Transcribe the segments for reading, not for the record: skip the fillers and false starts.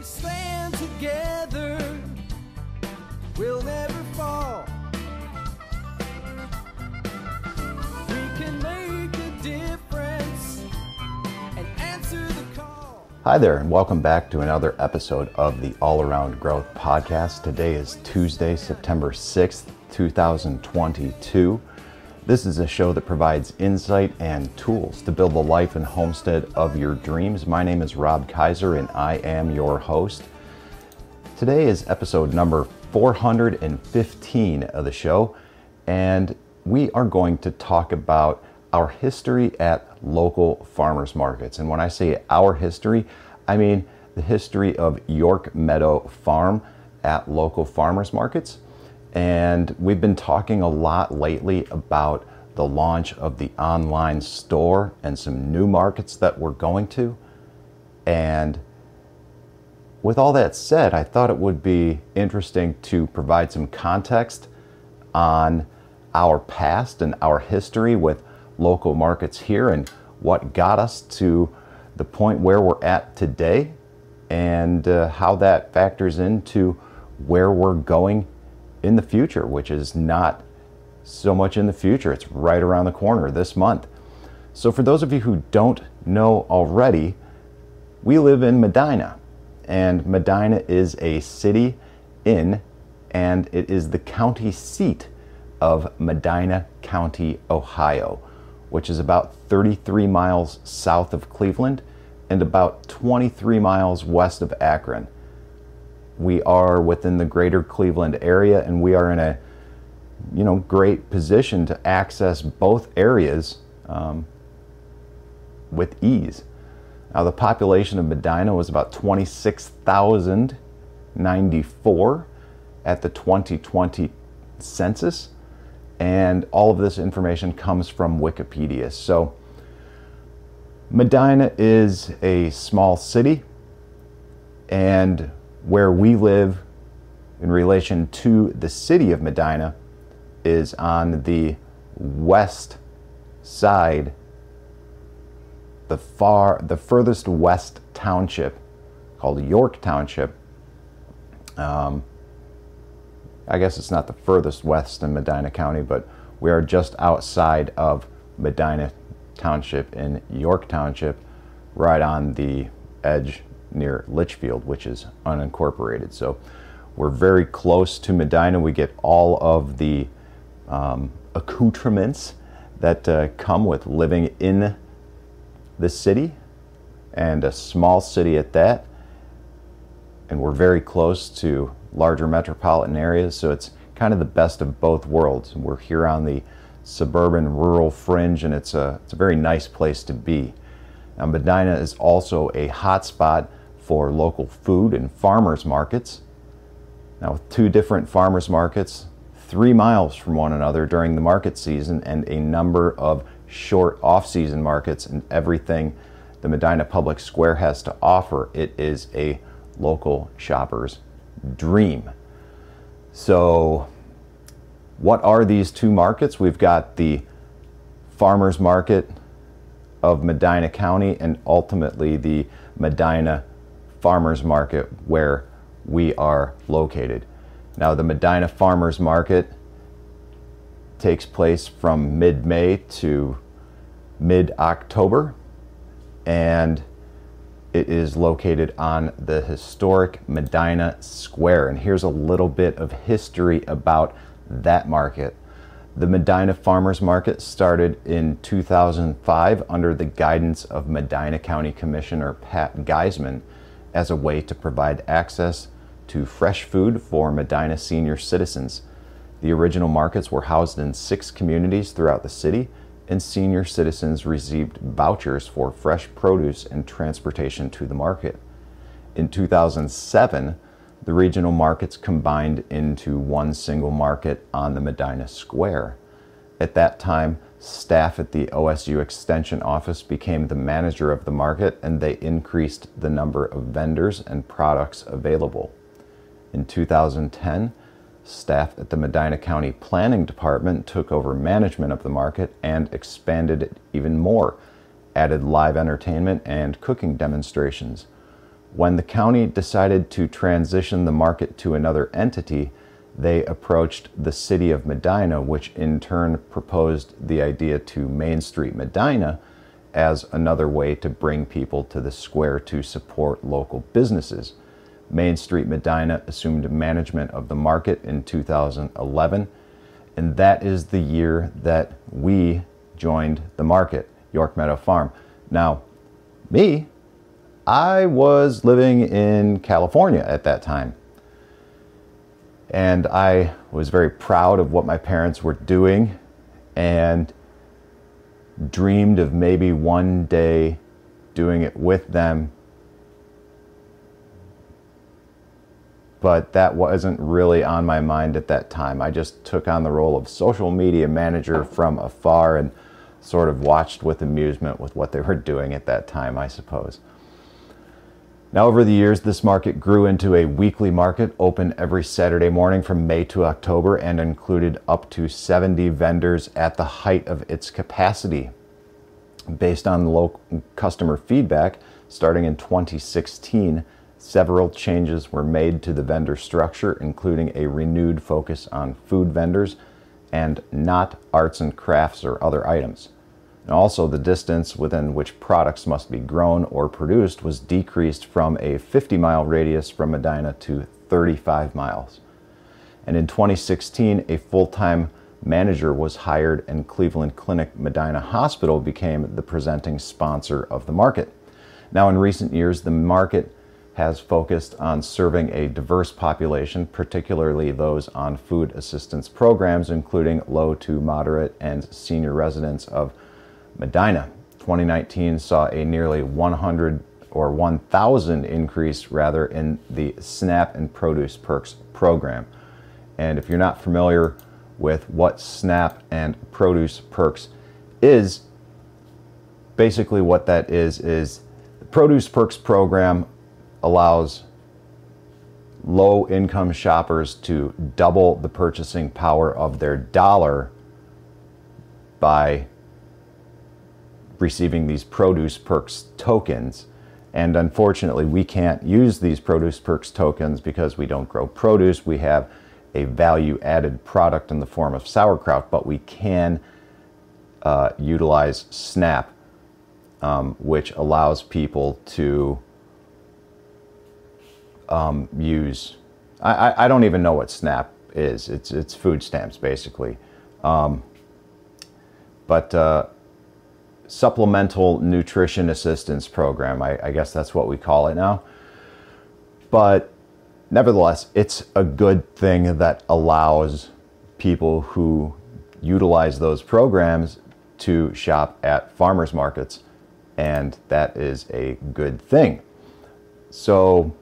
stand together, we'll never fall. We can make a difference and answer the call. Hi there, and welcome back to another episode of the All Around Growth Podcast. Today is Tuesday, September 6th, 2022. This is a show that provides insight and tools to build the life and homestead of your dreams. My name is Rob Kaiser and I am your host. Today is episode number 415 of the show, and we are going to talk about our history at local farmers markets. And when I say our history, I mean the history of York Meadow Farm at local farmers markets. And we've been talking a lot lately about the launch of the online store and some new markets that we're going to. And with all that said, I thought it would be interesting to provide some context on our past and our history with local markets here and what got us to the point where we're at today, and how that factors into where we're going in the future, which is not so much in the future. It's right around the corner this month. So for those of you who don't know already, we live in Medina, and Medina is a city and it is the county seat of Medina County, Ohio, which is about 33 miles south of Cleveland and about 23 miles west of Akron. We are within the greater Cleveland area, and we are in a great position to access both areas with ease. Now, the population of Medina was about 26,094 at the 2020 census, and all of this information comes from Wikipedia. So Medina is a small city, and where we live in relation to the city of Medina is on the west side, the furthest west township, called York Township. I guess it's not the furthest west in Medina County, but we are just outside of Medina Township in York Township, right on the edge near Litchfield, which is unincorporated. So we're very close to Medina. We get all of the accoutrements that come with living in the city, and a small city at that. And we're very close to larger metropolitan areas, so it's kind of the best of both worlds. We're here on the suburban rural fringe, and it's a very nice place to be. Now, Medina is also a hotspot for local food and farmers markets. Now, with two different farmers markets 3 miles from one another during the market season, and a number of short off-season markets and everything the Medina Public Square has to offer, it is a local shopper's dream. So what are these two markets? We've got the farmers market of Medina County, and ultimately the Medina farmers market where we are located. Now, the Medina farmers market takes place from mid-May to mid-October, and it is located on the historic Medina Square. And here's a little bit of history about that market. The Medina Farmers Market started in 2005 under the guidance of Medina County Commissioner Pat Geisman as a way to provide access to fresh food for Medina senior citizens. The original markets were housed in 6 communities throughout the city, and senior citizens received vouchers for fresh produce and transportation to the market. In 2007, the regional markets combined into one single market on the Medina Square. At that time, staff at the OSU Extension Office became the manager of the market, and they increased the number of vendors and products available. In 2010, staff at the Medina County Planning Department took over management of the market and expanded it even more, added live entertainment and cooking demonstrations. When the county decided to transition the market to another entity, they approached the city of Medina, which in turn proposed the idea to Main Street Medina as another way to bring people to the square to support local businesses. Main Street Medina assumed management of the market in 2011, and that is the year that we joined the market, York Meadow Farm. Now, I was living in California at that time, and I was very proud of what my parents were doing and dreamed of maybe one day doing it with them. But that wasn't really on my mind at that time. I just took on the role of social media manager from afar and sort of watched with amusement with what they were doing at that time, I suppose. Now, over the years, this market grew into a weekly market, open every Saturday morning from May to October, and included up to 70 vendors at the height of its capacity. Based on local customer feedback, starting in 2016, several changes were made to the vendor structure, including a renewed focus on food vendors and not arts and crafts or other items. And also, the distance within which products must be grown or produced was decreased from a 50-mile radius from Medina to 35 miles. And in 2016, a full-time manager was hired, and Cleveland Clinic Medina Hospital became the presenting sponsor of the market. Now, in recent years, the market has focused on serving a diverse population, particularly those on food assistance programs, including low to moderate and senior residents of Medina. 2019 saw a nearly 1,000 increase rather in the SNAP and Produce Perks program. And if you're not familiar with what SNAP and Produce Perks is, basically what that is the Produce Perks program allows low-income shoppers to double the purchasing power of their dollar by receiving these Produce Perks tokens. And unfortunately, we can't use these Produce Perks tokens because we don't grow produce. We have a value-added product in the form of sauerkraut, but we can utilize SNAP, which allows people to use, I don't even know what SNAP is. It's food stamps, basically. But Supplemental Nutrition Assistance Program, I guess that's what we call it now. But nevertheless, it's a good thing that allows people who utilize those programs to shop at farmers markets, and that is a good thing. So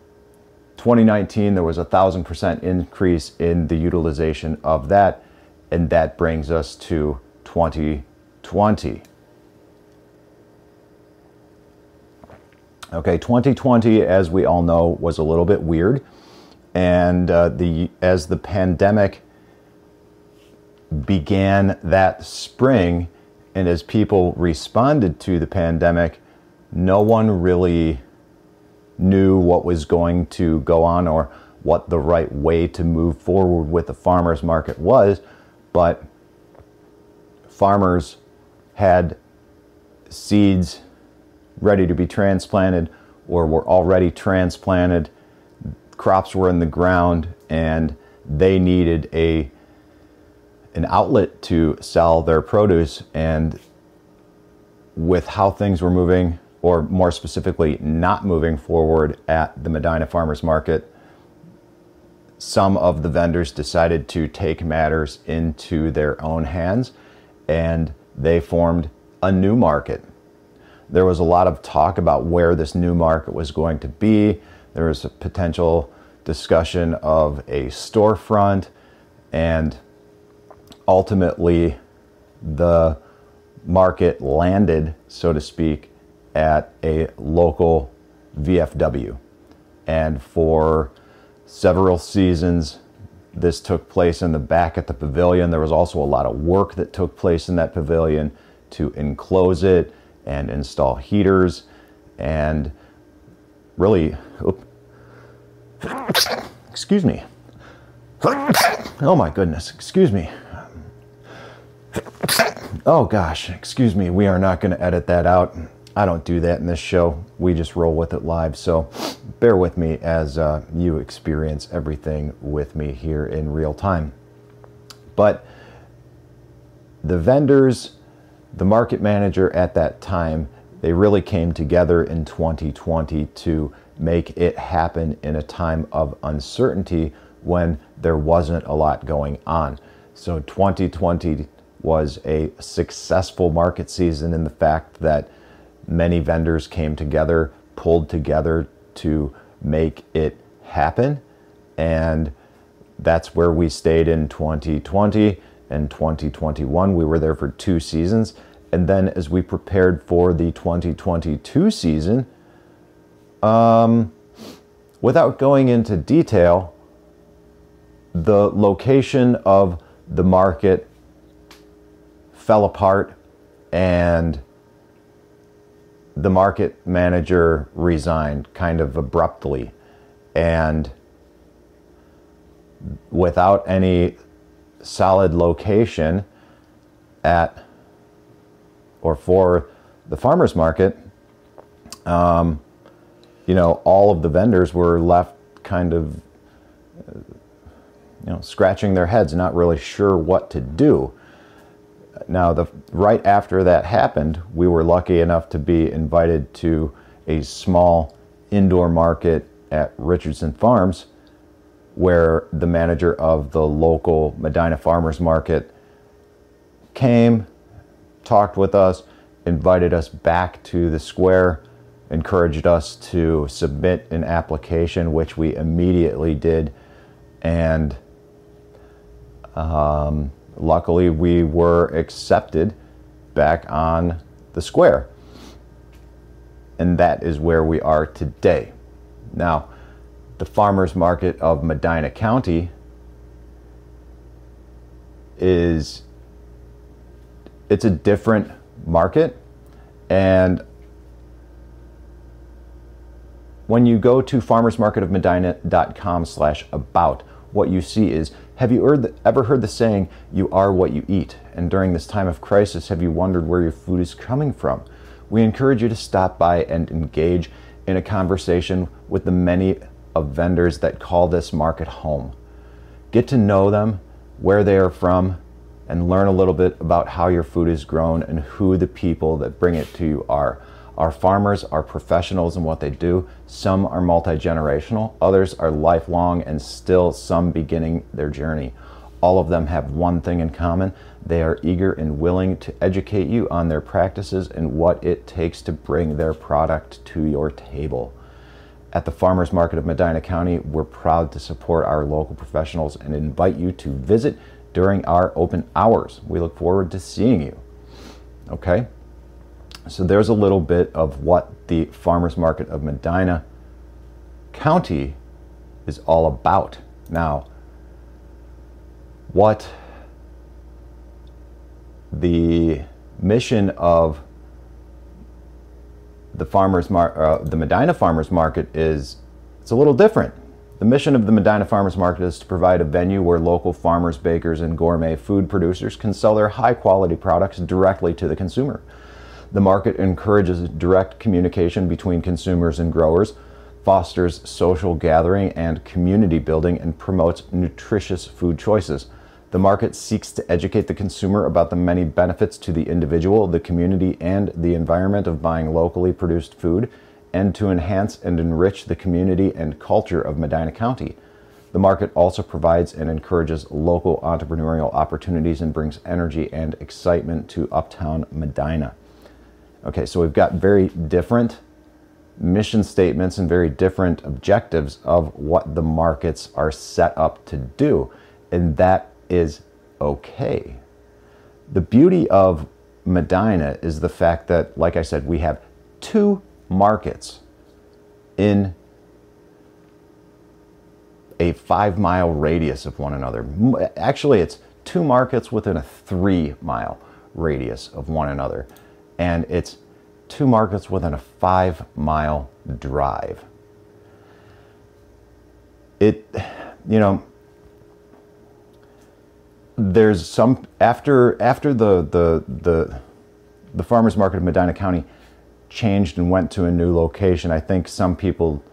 2019, there was 1,000% increase in the utilization of that, and that brings us to 2020. Okay, 2020, as we all know, was a little bit weird, and as the pandemic began that spring, and as people responded to the pandemic, no one really knew what was going to go on or what the right way to move forward with the farmers market was, but farmers had seeds ready to be transplanted or were already transplanted. Crops were in the ground, and they needed an outlet to sell their produce. And with how things were moving, or more specifically not moving forward at the Medina Farmers Market, some of the vendors decided to take matters into their own hands, and they formed a new market. There was a lot of talk about where this new market was going to be. There was a potential discussion of a storefront, and ultimately the market landed, so to speak, at a local VFW. And for several seasons, this took place in the back at the pavilion. There was also a lot of work that took place in that pavilion to enclose it and install heaters. And really, excuse me. Oh my goodness, excuse me. Oh gosh, excuse me. We are not going to edit that out. I don't do that in this show. We just roll with it live. So bear with me as you experience everything with me here in real time. But the vendors, the market manager at that time, they really came together in 2020 to make it happen in a time of uncertainty when there wasn't a lot going on. So 2020 was a successful market season in the fact that many vendors came together, pulled together to make it happen. And that's where we stayed in 2020 and 2021. We were there for 2 seasons. And then as we prepared for the 2022 season, without going into detail, the location of the market fell apart and the market manager resigned kind of abruptly. And without any solid location at or for the farmers market, all of the vendors were left kind of, scratching their heads, not really sure what to do. Now, right after that happened, we were lucky enough to be invited to a small indoor market at Richardson Farms, where the manager of the local Medina Farmers Market came, talked with us, invited us back to the square, encouraged us to submit an application, which we immediately did, and luckily we were accepted back on the square. And that is where we are today. Now, the farmers market of Medina County it's a different market. And when you go to farmersmarketofmedina.com/about, what you see is, have you ever heard the saying, you are what you eat? And during this time of crisis, have you wondered where your food is coming from? We encourage you to stop by and engage in a conversation with the many of vendors that call this market home. Get to know them, where they are from, and learn a little bit about how your food is grown and who the people that bring it to you are. Our farmers are professionals in what they do. Some are multi-generational, others are lifelong, and still some beginning their journey. All of them have one thing in common. They are eager and willing to educate you on their practices and what it takes to bring their product to your table. At the Farmers Market of Medina County, we're proud to support our local professionals and invite you to visit during our open hours. We look forward to seeing you. Okay? So there's a little bit of what the Farmers Market of Medina County is all about. Now, what the mission of the Medina Farmers Market is, it's a little different. The mission of the Medina Farmers Market is to provide a venue where local farmers, bakers, and gourmet food producers can sell their high-quality products directly to the consumer. The market encourages direct communication between consumers and growers, fosters social gathering and community building, and promotes nutritious food choices. The market seeks to educate the consumer about the many benefits to the individual, the community, and the environment of buying locally produced food, and to enhance and enrich the community and culture of Medina County. The market also provides and encourages local entrepreneurial opportunities and brings energy and excitement to uptown Medina. Okay, so we've got very different mission statements and very different objectives of what the markets are set up to do, and that is okay. The beauty of Medina is the fact that, like I said, we have 2 markets in a 5-mile radius of one another. Actually, it's 2 markets within a 3-mile radius of one another. And it's 2 markets within a 5-mile drive. it, you know, there's some, after the farmers market of Medina County changed and went to a new location, I think some people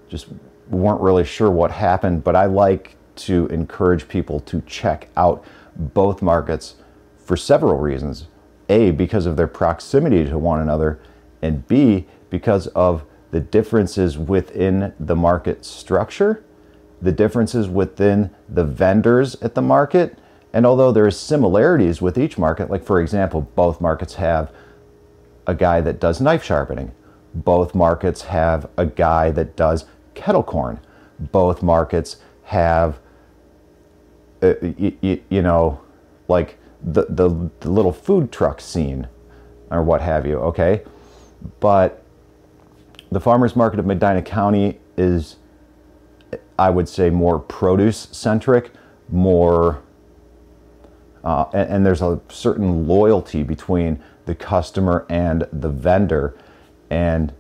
just weren't really sure what happened, but I like to encourage people to check out both markets for several reasons. A, because of their proximity to one another, and B, because of the differences within the market structure, the differences within the vendors at the market. And although there is similarities with each market, like for example, both markets have a guy that does knife sharpening. Both markets have a guy that does kettle corn. Both markets have, you know, like the little food truck scene or what have you, okay? But the farmers market of Medina County is, I would say, more produce centric, more, and there's a certain loyalty between the customer and the vendor. And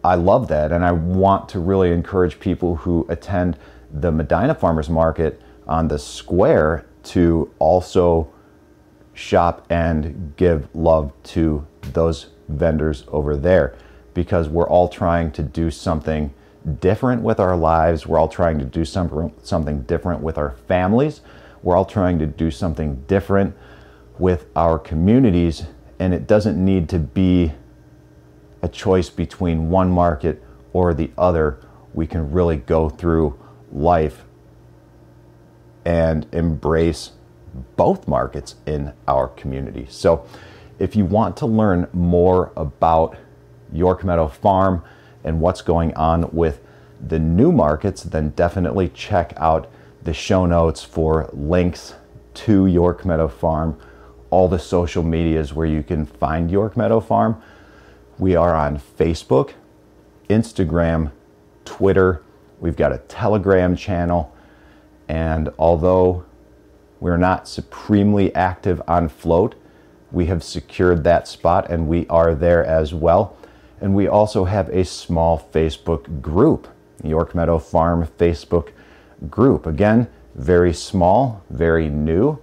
I love that. And I want to really encourage people who attend the Medina Farmers Market on the square to also shop and give love to those vendors over there, because we're all trying to do something different with our lives. We're all trying to do something different with our families. We're all trying to do something different with our communities, and it doesn't need to be a choice between one market or the other. We can really go through life and embrace both markets in our community. So if you want to learn more about York Meadow Farm and what's going on with the new markets, then definitely check out the show notes for links to York Meadow Farm, all the social medias where you can find York Meadow Farm. We are on Facebook, Instagram, Twitter. We've got a Telegram channel. And although we're not supremely active on Float, we have secured that spot and we are there as well. And we also have a small Facebook group, York Meadow Farm Facebook group. Again, very small, very new,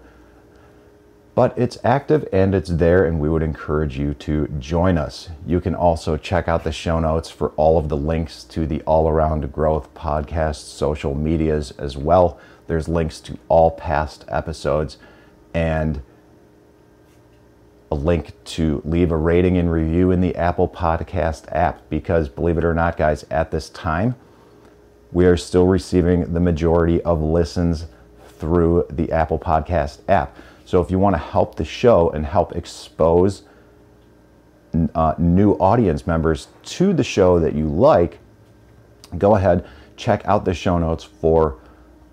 but it's active and it's there, and we would encourage you to join us. You can also check out the show notes for all of the links to the All Around Growth podcast social medias as well. There's links to all past episodes and a link to leave a rating and review in the Apple Podcast app, because believe it or not, guys, at this time, we are still receiving the majority of listens through the Apple Podcast app. So if you want to help the show and help expose new audience members to the show that you like, go ahead, check out the show notes for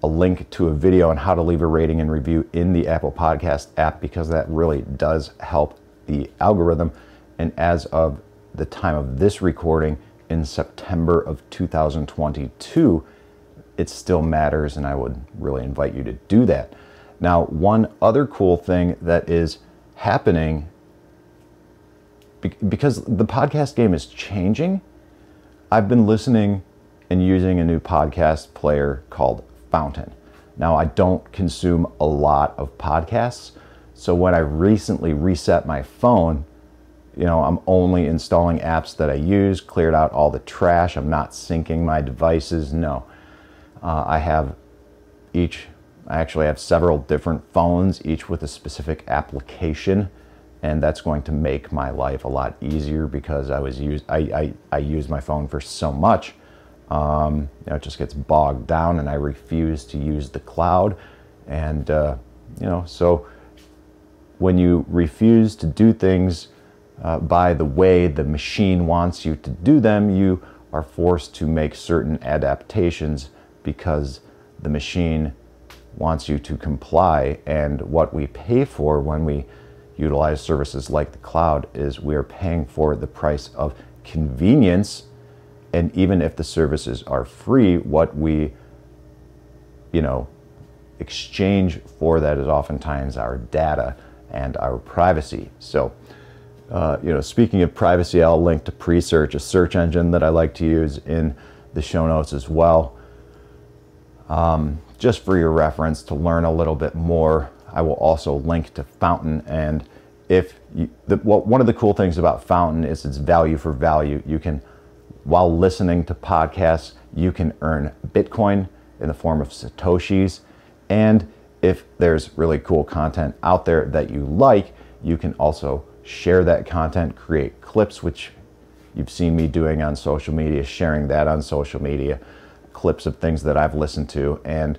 a link to a video on how to leave a rating and review in the Apple Podcast app, because that really does help the algorithm. And as of the time of this recording in September of 2022, it still matters, and I would really invite you to do that. Now, one other cool thing that is happening, because the podcast game is changing, I've been listening and using a new podcast player called Fountain. Now, I don't consume a lot of podcasts, so when I recently reset my phone, you know, I'm only installing apps that I use, cleared out all the trash. I'm not syncing my devices. No, I actually have several different phones, each with a specific application, and that's going to make my life a lot easier, because I use my phone for so much. You know, it just gets bogged down, and I refuse to use the cloud. And you know, so when you refuse to do things by the way the machine wants you to do them, you are forced to make certain adaptations, because the machine wants you to comply. And what we pay for when we utilize services like the cloud is we're paying for the price of convenience. And even if the services are free, what we, you know, exchange for that is oftentimes our data and our privacy. So, you know, speaking of privacy, I'll link to Presearch, a search engine that I like to use, in the show notes as well. Just for your reference to learn a little bit more, I will also link to Fountain. And if you, one of the cool things about Fountain is it's value for value. You can, while listening to podcasts, you can earn Bitcoin in the form of Satoshis. And if there's really cool content out there that you like, you can also share that content, create clips, which you've seen me doing on social media, sharing that on social media, clips of things that I've listened to, and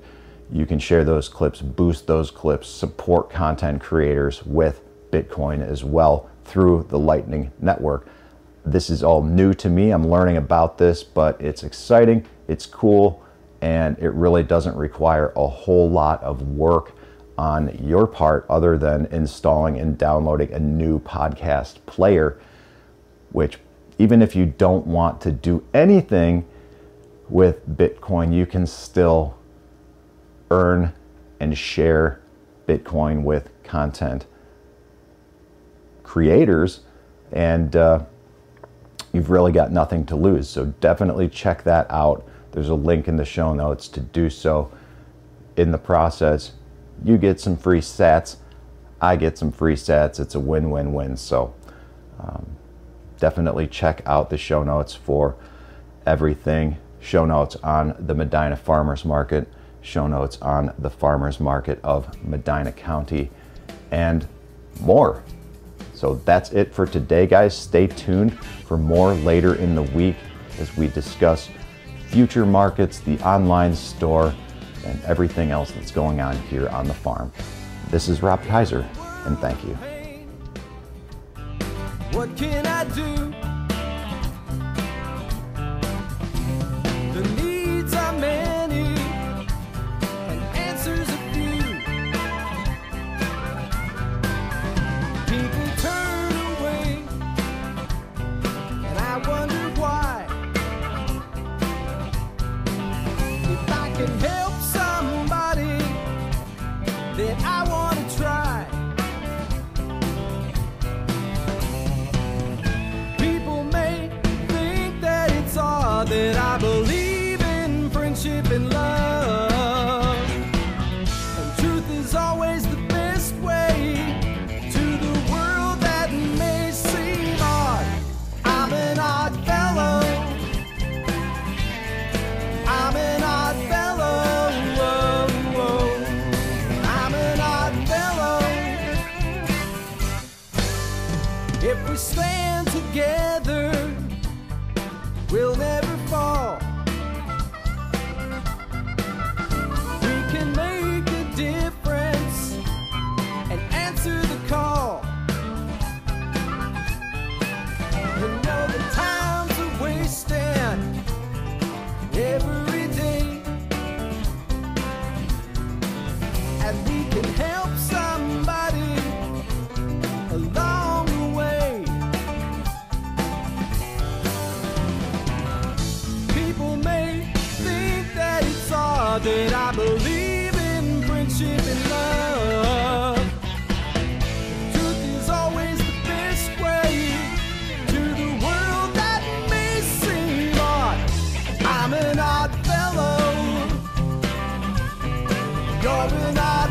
you can share those clips, boost those clips, support content creators with Bitcoin as well through the Lightning Network. This is all new to me. I'm learning about this, but it's exciting, it's cool, and it really doesn't require a whole lot of work on your part other than installing and downloading a new podcast player, which even if you don't want to do anything with Bitcoin, you can still earn and share Bitcoin with content creators, and you've really got nothing to lose. So definitely check that out. There's a link in the show notes to do so. In the process, you get some free sats, I get some free sats. It's a win-win-win. So definitely check out the show notes for everything. Show notes on the Medina Farmers Market, show notes on the Farmers Market of Medina County, and more. So that's it for today, guys. Stay tuned for more later in the week as we discuss future markets, the online store, and everything else that's going on here on the farm. This is Rob Kaiser, and thank you. What can I do? The needs are many and answers a few. People turn away and I wonder why. If I can help somebody, then I want to try. People may think that it's odd that I believe in friendship and love, and truth is always the best way to the world that may seem odd. I'm an odd fellow. I'm an odd fellow. I'm an odd fellow. If we stand together, we'll never fall. We can make a difference and answer the call. You know the times are wasting every day, and we can help somebody along the way. People may think that it's odd that I believe in friendship and love. Truth is always the best way to the world that may seem odd. I'm an odd fellow. You're an odd